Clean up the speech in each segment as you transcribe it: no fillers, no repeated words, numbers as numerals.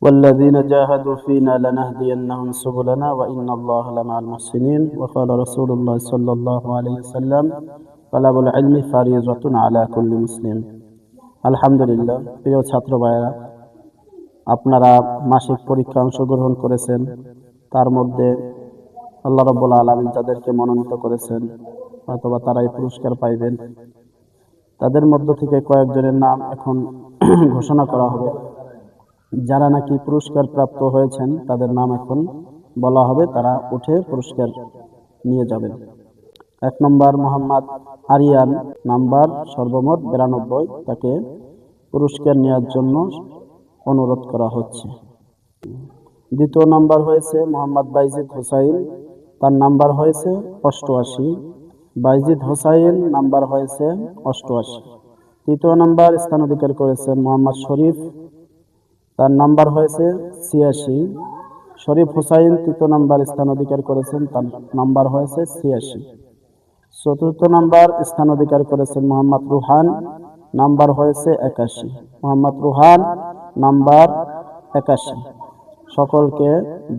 والذين جاهدوا فينا لنهدينهم سبلنا وإن الله لمع المحسنين وقال رسول الله صلى الله عليه وسلم طلب العلم فريضة على كل مسلم আলহামদুলিল্লাহ। প্রিয় ছাত্র ভাইয়েরা, আপনারা মাসিক পরীক্ষা অংশগ্রহণ করেছেন। তার মধ্যে আল্লাহ রাব্বুল আলামিন যাদেরকে মনোনীত করেছেন অথবা তারাই পুরস্কার পাইবেন, তাদের মধ্য থেকে কয়েকজনের নাম এখন ঘোষণা করা হবে। যারা নাকি পুরস্কার প্রাপ্ত হয়েছেন তাদের নাম এখন বলা হবে, তারা উঠে পুরস্কার নিয়ে যাবেন। 1 নম্বর মোহাম্মদ আরিয়ান, নাম্বার সর্বমোট 92, তাকে পুরস্কার নেওয়ার জন্য অনুরোধ করা হচ্ছে। 2 নম্বর হয়েছে মোহাম্মদ বাইজিদ হোসাইন, তার নাম্বার হয়েছে 88। বাইজিদ হোসাইন নাম্বার হয়েছে 88। 3 নম্বর স্থান অধিকার করেছেন মোহাম্মদ শরীফ, তার নাম্বার হয়েছে 86। শরীফ হোসাইন 3 নম্বর স্থান অধিকার করেছেন, তার নাম্বার হয়েছে 86। 4 নম্বর স্থান অধিকার করেছেন মোহাম্মদ রুহান, নাম্বার হয়েছে 81। মোহাম্মদ রুহান নাম্বার 81। সকলকে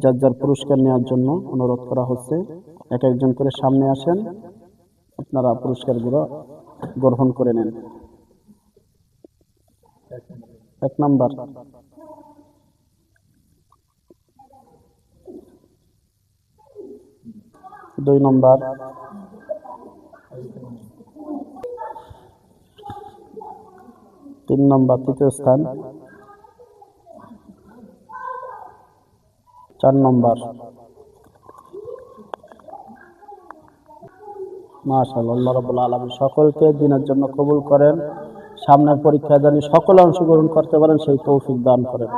যার যার পুরস্কার নেওয়ার জন্য অনুরোধ করা হচ্ছে। এক একজন করে সামনে আসেন, আপনারা পুরস্কারগুলো গ্রহণ করে নেন। 1 নম্বর, 2 নম্বর, 3 নম্বর তৃতীয় স্থান, 4 নম্বর। মাশাআল্লাহ, আল্লাহ রাব্বুল আলামিন সকলকে দিনের জন্য কবুল করেন। সামনের পরীক্ষায় জানি সকলে অংশগ্রহণ করতে পারেন সেই তৌফিক দান করেন।